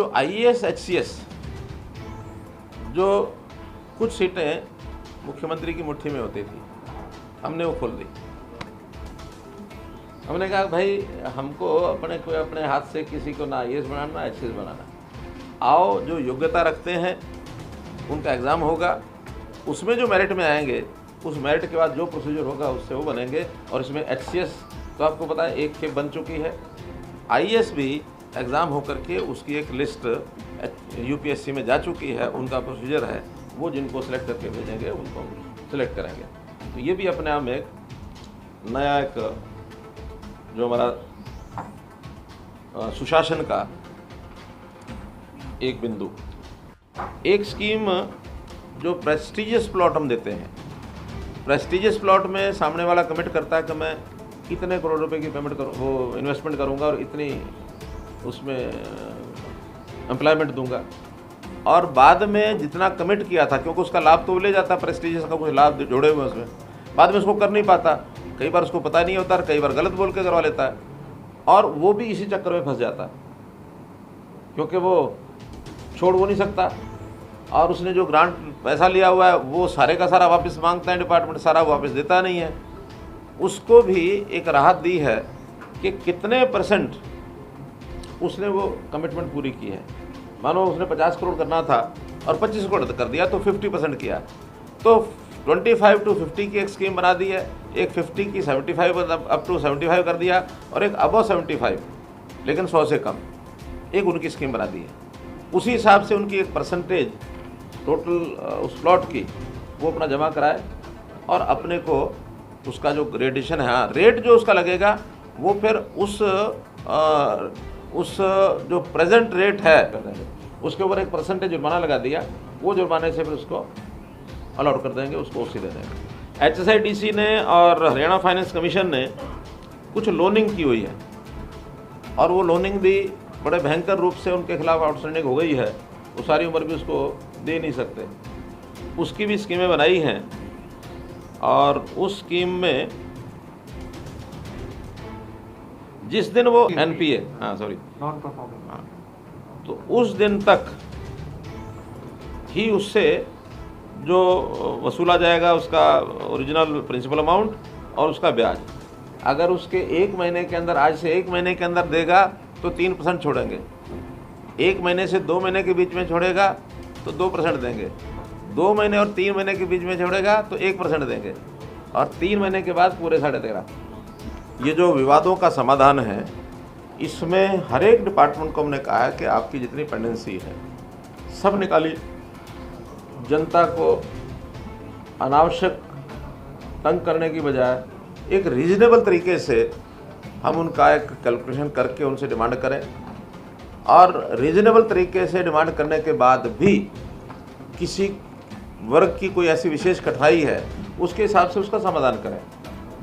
जो IAS HCS जो कुछ सीटें मुख्यमंत्री की मुट्ठी में होती थी, हमने वो खोल दी। हमने कहा भाई हमको अपने हाथ से किसी को ना IAS बनाना ना HCS बनाना, आओ जो योग्यता रखते हैं उनका एग्ज़ाम होगा, उसमें जो मेरिट में आएंगे उस मेरिट के बाद जो प्रोसीजर होगा उससे वो बनेंगे। और इसमें HCS तो आपको पता है एक खेप बन चुकी है, IAS भी एग्ज़ाम होकर के उसकी एक लिस्ट UPSC में जा चुकी है, उनका प्रोसीजर है, वो जिनको सेलेक्ट करके भेजेंगे उनको सेलेक्ट करेंगे। तो ये भी अपने आप में एक नया एक जो हमारा सुशासन का एक बिंदु। एक स्कीम जो प्रेस्टिजियस प्लॉट हम देते हैं, प्रेस्टिजियस प्लॉट में सामने वाला कमिट करता है कि मैं इतने करोड़ रुपए की पेमेंट करूँ, वो इन्वेस्टमेंट करूँगा और इतनी उसमें एम्प्लॉयमेंट दूंगा, और बाद में जितना कमिट किया था, क्योंकि उसका लाभ तो वो ले जाता, प्रेस्टिजियस का कुछ लाभ जोड़े हुए उसमें, बाद में उसको कर नहीं पाता, कई बार उसको पता नहीं होता, कई बार गलत बोल के करवा लेता है, और वो भी इसी चक्कर में फंस जाता क्योंकि वो छोड़ वो नहीं सकता, और उसने जो ग्रांट पैसा लिया हुआ है वो सारे का सारा वापस मांगता है, डिपार्टमेंट सारा वापस देता नहीं है। उसको भी एक राहत दी है कि कितने % उसने वो कमिटमेंट पूरी की है। मानो उसने 50 करोड़ करना था और 25 करोड़ कर दिया तो 50% किया, तो 25 to 50 की एक स्कीम बना दी है, एक 50 की 75 अप टू 75 कर दिया, और एक अबव 75 लेकिन 100 से कम एक उनकी स्कीम बना दी है। उसी हिसाब से उनकी एक परसेंटेज टोटल उस प्लॉट की वो अपना जमा कराए और अपने को उसका जो ग्रेडेशन है, हाँ रेट जो उसका लगेगा वो फिर उस जो प्रेजेंट रेट है उसके ऊपर एक परसेंटेज जुर्माना लगा दिया, वो जुर्माने से फिर उसको अलाउड कर देंगे, उसको उसी दे देंगे। HSIDC ने और हरियाणा फाइनेंस कमीशन ने कुछ लोनिंग की हुई है, और वो लोनिंग भी बड़े भयंकर रूप से उनके खिलाफ आउटस्टैंडिंग हो गई है, वो सारी उम्र भी उसको दे नहीं सकते। उसकी भी स्कीमें बनाई हैं, और उस स्कीम में जिस दिन वो NPA नॉन परफॉर्मिंग, तो उस दिन तक ही उससे जो वसूला जाएगा उसका ओरिजिनल प्रिंसिपल अमाउंट और उसका ब्याज, अगर उसके 1 महीने के अंदर, आज से 1 महीने के अंदर देगा तो 3% छोड़ेंगे, 1 महीने से 2 महीने के बीच में छोड़ेगा तो 2% देंगे, 2 महीने और 3 महीने के बीच में छोड़ेगा तो 1% देंगे, और 3 महीने के बाद पूरे 13.5%। ये जो विवादों का समाधान है, इसमें हर एक डिपार्टमेंट को हमने कहा है कि आपकी जितनी पेंडेंसी है सब निकालिए, जनता को अनावश्यक तंग करने की बजाय एक रीजनेबल तरीके से हम उनका एक कैलकुलेशन करके उनसे डिमांड करें, और रीजनेबल तरीके से डिमांड करने के बाद भी किसी वर्ग की कोई ऐसी विशेष कठिनाई है उसके हिसाब से उसका समाधान करें।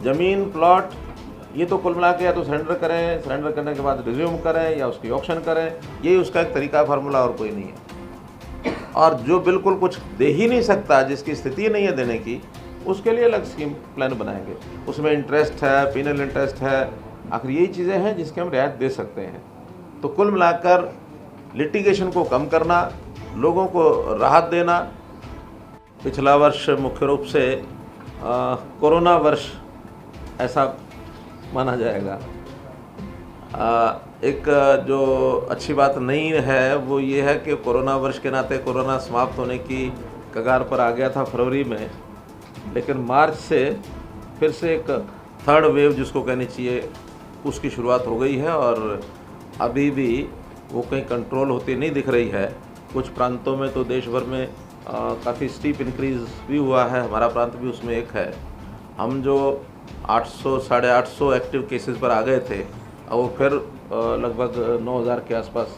ज़मीन प्लॉट ये तो कुल मिला के या तो सरेंडर करें, सरेंडर करने के बाद रिज्यूम करें या उसकी ऑक्शन करें, यही उसका एक तरीका फार्मूला और कोई नहीं है। और जो बिल्कुल कुछ दे ही नहीं सकता, जिसकी स्थिति नहीं है देने की, उसके लिए अलग स्कीम प्लान बनाएंगे, उसमें इंटरेस्ट है, पिनल इंटरेस्ट है, आखिर यही चीज़ें हैं जिसके हम रियायत दे सकते हैं। तो कुल मिलाकर लिटिगेशन को कम करना, लोगों को राहत देना। पिछला वर्ष मुख्य रूप से कोरोना वर्ष ऐसा माना जाएगा। एक जो अच्छी बात नहीं है वो ये है कि कोरोना वर्ष के नाते कोरोना समाप्त होने की कगार पर आ गया था फरवरी में, लेकिन मार्च से फिर से एक थर्ड वेव जिसको कहनी चाहिए उसकी शुरुआत हो गई है, और अभी भी वो कहीं कंट्रोल होती नहीं दिख रही है। कुछ प्रांतों में तो देश भर में काफ़ी स्टीप इंक्रीज़ भी हुआ है, हमारा प्रांत भी उसमें एक है। हम जो 800 साढ़े 800 एक्टिव केसेस पर आ गए थे, अब वो फिर लगभग 9000 के आसपास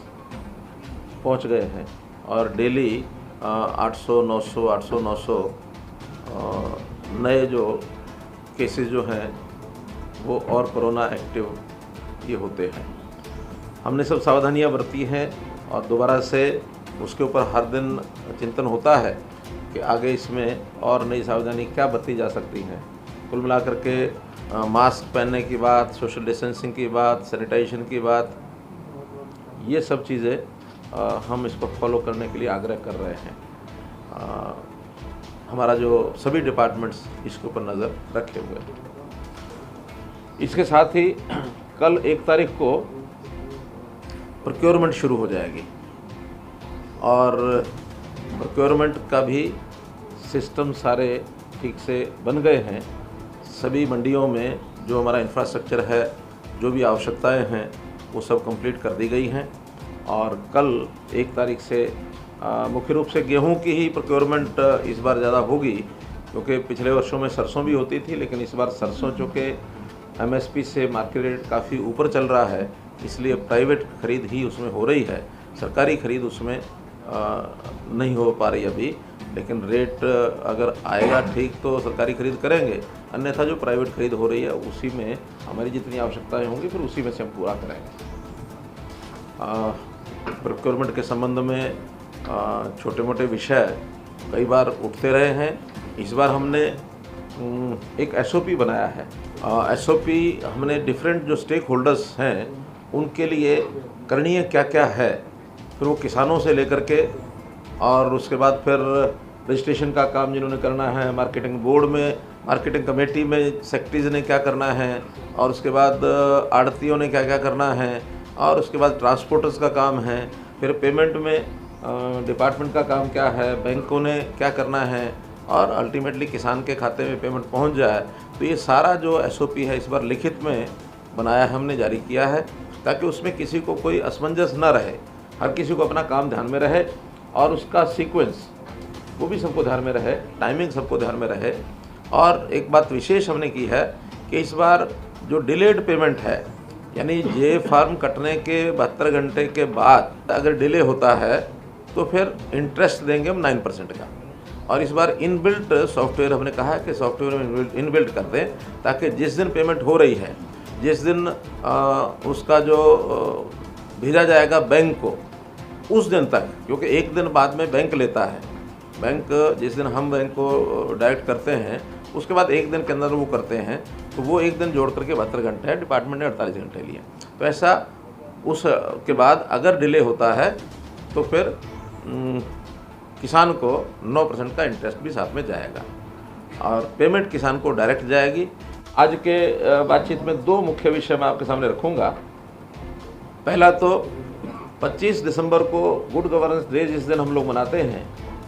पहुंच गए हैं, और डेली 800 900 नए जो केसेस जो हैं वो और कोरोना एक्टिव ये होते हैं। हमने सब सावधानियां बरती हैं, और दोबारा से उसके ऊपर हर दिन चिंतन होता है कि आगे इसमें और नई सावधानी क्या बरती जा सकती हैं। कुल मिलाकर के मास्क पहनने की बात, सोशल डिस्टेंसिंग की बात, सैनिटाइजेशन की बात, ये सब चीज़ें हम इसको फॉलो करने के लिए आग्रह कर रहे हैं। हमारा जो सभी डिपार्टमेंट्स इसके ऊपर नज़र रखे हुए हैं। इसके साथ ही कल 1 तारीख को प्रोक्योरमेंट शुरू हो जाएगी और प्रोक्योरमेंट का भी सिस्टम सारे ठीक से बन गए हैं। सभी मंडियों में जो हमारा इंफ्रास्ट्रक्चर है, जो भी आवश्यकताएं हैं, वो सब कंप्लीट कर दी गई हैं और कल 1 तारीख से मुख्य रूप से गेहूं की ही प्रोक्योरमेंट इस बार ज़्यादा होगी, क्योंकि पिछले वर्षों में सरसों भी होती थी, लेकिन इस बार सरसों चूँकि MSP से मार्केट रेट काफ़ी ऊपर चल रहा है, इसलिए प्राइवेट खरीद ही उसमें हो रही है। सरकारी खरीद उसमें नहीं हो पा रही अभी, लेकिन रेट अगर आएगा ठीक तो सरकारी खरीद करेंगे, अन्यथा जो प्राइवेट खरीद हो रही है उसी में हमारी जितनी आवश्यकताएं होंगी फिर उसी में से हम पूरा करेंगे। प्रोक्योरमेंट के संबंध में छोटे मोटे विषय कई बार उठते रहे हैं। इस बार हमने एक SOP बनाया है। SOP हमने डिफरेंट जो स्टेक होल्डर्स हैं उनके लिए करणीय क्या क्या है, फिर वो किसानों से लेकर के और उसके बाद फिर रजिस्ट्रेशन का काम जिन्होंने करना है, मार्केटिंग बोर्ड में, मार्केटिंग कमेटी में सेक्रेटरीज ने क्या करना है, और उसके बाद आड़तियों ने क्या क्या करना है, और उसके बाद ट्रांसपोर्टर्स का काम है, फिर पेमेंट में डिपार्टमेंट का काम क्या है, बैंकों ने क्या करना है, और अल्टीमेटली किसान के खाते में पेमेंट पहुंच जाए। तो ये सारा जो SOP है इस बार लिखित में बनाया है, हमने जारी किया है, ताकि उसमें किसी को कोई असमंजस न रहे, हर किसी को अपना काम ध्यान में रहे और उसका सीक्वेंस वो भी सबको ध्यान में रहे, टाइमिंग सबको ध्यान में रहे। और एक बात विशेष हमने की है कि इस बार जो डिलेड पेमेंट है, यानी जे फार्म कटने के 72 घंटे के बाद अगर डिले होता है तो फिर इंटरेस्ट देंगे हम 9% का। और इस बार इनबिल्ट सॉफ्टवेयर हमने कहा है कि सॉफ्टवेयर में इनबिल्ट कर दें, ताकि जिस दिन पेमेंट हो रही है, जिस दिन उसका जो भेजा जाएगा बैंक को, उस दिन तक, क्योंकि एक दिन बाद में बैंक लेता है, बैंक जिस दिन हम बैंक को डायरेक्ट करते हैं उसके बाद एक दिन के अंदर वो करते हैं, तो वो एक दिन जोड़ करके 72 घंटे है, डिपार्टमेंट ने 48 घंटे लिए। तो ऐसा उसके बाद अगर डिले होता है तो फिर किसान को 9% का इंटरेस्ट भी साथ में जाएगा और पेमेंट किसान को डायरेक्ट जाएगी। आज के बातचीत में 2 मुख्य विषय मैं आपके सामने रखूँगा। पहला तो 25 दिसंबर को गुड गवर्नेंस डे जिस दिन हम लोग मनाते हैं,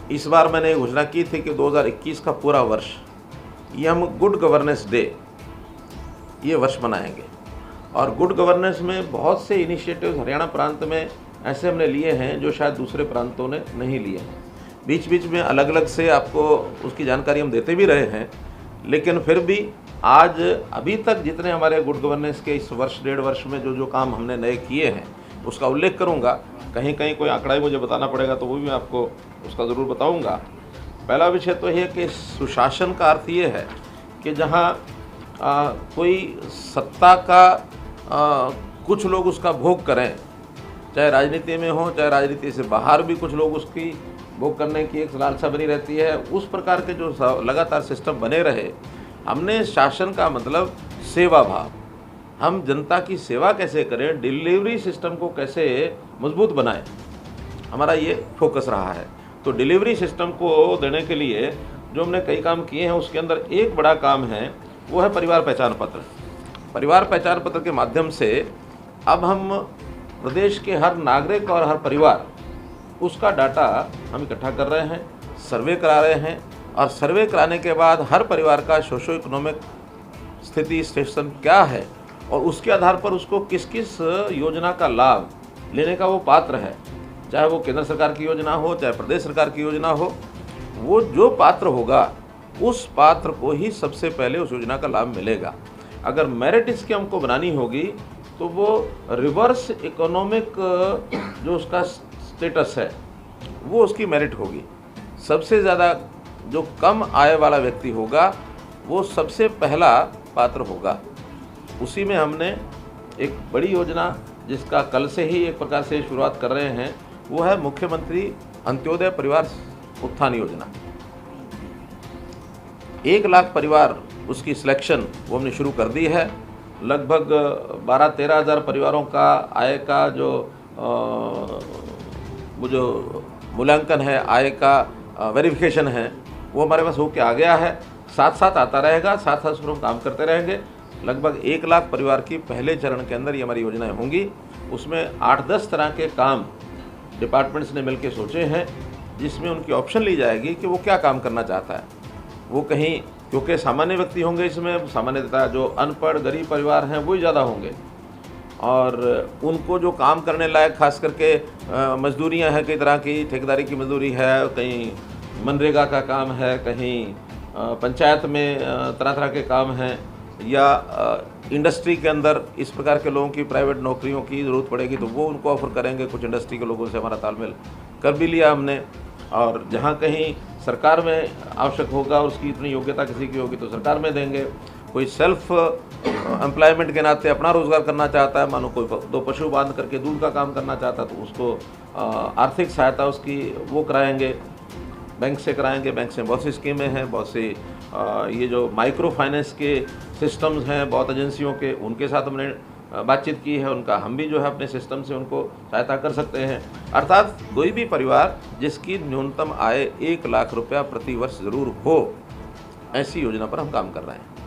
इस बार मैंने घोषणा की थी कि 2021 का पूरा वर्ष ये हम गुड गवर्नेंस डे ये वर्ष मनाएंगे। और गुड गवर्नेंस में बहुत से इनिशिएटिव्स हरियाणा प्रांत में ऐसे हमने लिए हैं जो शायद दूसरे प्रांतों ने नहीं लिए हैं। बीच बीच में अलग अलग से आपको उसकी जानकारी हम देते भी रहे हैं, लेकिन फिर भी आज अभी तक जितने हमारे गुड गवर्नेंस के इस वर्ष 1.5 वर्ष में जो काम हमने नए किए हैं उसका उल्लेख करूंगा। कहीं कहीं कोई आंकड़ा ही मुझे बताना पड़ेगा तो वो भी मैं आपको उसका ज़रूर बताऊंगा। पहला विषय तो ये कि सुशासन का अर्थ ये है कि जहाँ कोई सत्ता का कुछ लोग उसका भोग करें, चाहे राजनीति में हो चाहे राजनीति से बाहर भी कुछ लोग उसकी भोग करने की एक लालसा बनी रहती है, उस प्रकार के जो लगातार सिस्टम बने रहे। हमने शासन का मतलब सेवा भाव, हम जनता की सेवा कैसे करें, डिलीवरी सिस्टम को कैसे मजबूत बनाएं, हमारा ये फोकस रहा है। तो डिलीवरी सिस्टम को देने के लिए जो हमने कई काम किए हैं उसके अंदर एक बड़ा काम है, वो है परिवार पहचान पत्र। परिवार पहचान पत्र के माध्यम से अब हम प्रदेश के हर नागरिक और हर परिवार उसका डाटा हम इकट्ठा कर रहे हैं, सर्वे करा रहे हैं, और सर्वे कराने के बाद हर परिवार का सोशो इकोनॉमिक स्थिति स्टेशन क्या है और उसके आधार पर उसको किस किस योजना का लाभ लेने का वो पात्र है, चाहे वो केंद्र सरकार की योजना हो चाहे प्रदेश सरकार की योजना हो, वो जो पात्र होगा उस पात्र को ही सबसे पहले उस योजना का लाभ मिलेगा। अगर मेरिट इसकी हमको बनानी होगी तो वो रिवर्स इकोनॉमिक जो उसका स्टेटस है वो उसकी मेरिट होगी। सबसे ज़्यादा जो कम आय वाला व्यक्ति होगा वो सबसे पहला पात्र होगा। उसी में हमने एक बड़ी योजना जिसका कल से ही एक प्रकार से शुरुआत कर रहे हैं, वो है मुख्यमंत्री अंत्योदय परिवार उत्थान योजना। 1 लाख परिवार उसकी सिलेक्शन वो हमने शुरू कर दी है। लगभग 12-13 हज़ार परिवारों का आय का जो वो जो मूल्यांकन है, आय का वेरिफिकेशन है, वो हमारे पास होके आ गया है। साथ साथ आता रहेगा, साथ साथ उस पर हम काम करते रहेंगे। लगभग 1 लाख परिवार की पहले चरण के अंदर ये हमारी योजनाएं होंगी। उसमें 8-10 तरह के काम डिपार्टमेंट्स ने मिलकर सोचे हैं, जिसमें उनकी ऑप्शन ली जाएगी कि वो क्या काम करना चाहता है। वो कहीं, क्योंकि सामान्य व्यक्ति होंगे इसमें, सामान्यतः जो अनपढ़ गरीब परिवार हैं वो ही ज़्यादा होंगे, और उनको जो काम करने लायक खास करके मजदूरियां हैं, कई तरह की ठेकेदारी की मजदूरी है, कहीं मनरेगा का काम है, कहीं पंचायत में तरह तरह के काम हैं, या इंडस्ट्री के अंदर इस प्रकार के लोगों की प्राइवेट नौकरियों की ज़रूरत पड़ेगी तो वो उनको ऑफ़र करेंगे। कुछ इंडस्ट्री के लोगों से हमारा तालमेल कर भी लिया हमने। और जहाँ कहीं सरकार में आवश्यक होगा, उसकी इतनी योग्यता किसी की होगी तो सरकार में देंगे। कोई सेल्फ एम्प्लॉयमेंट के नाते अपना रोज़गार करना चाहता है, मानो कोई 2 पशु बांध करके दूध का काम करना चाहता है तो उसको आर्थिक सहायता उसकी वो कराएंगे, बैंक से कराएंगे। बैंक से बहुत सी स्कीमें हैं, बहुत सी ये जो माइक्रो फाइनेंस के सिस्टम्स हैं बहुत एजेंसियों के, उनके साथ हमने बातचीत की है। उनका हम भी जो है अपने सिस्टम से उनको सहायता कर सकते हैं। अर्थात कोई भी परिवार जिसकी न्यूनतम आय 1 लाख रुपया प्रति वर्ष ज़रूर हो, ऐसी योजना पर हम काम कर रहे हैं।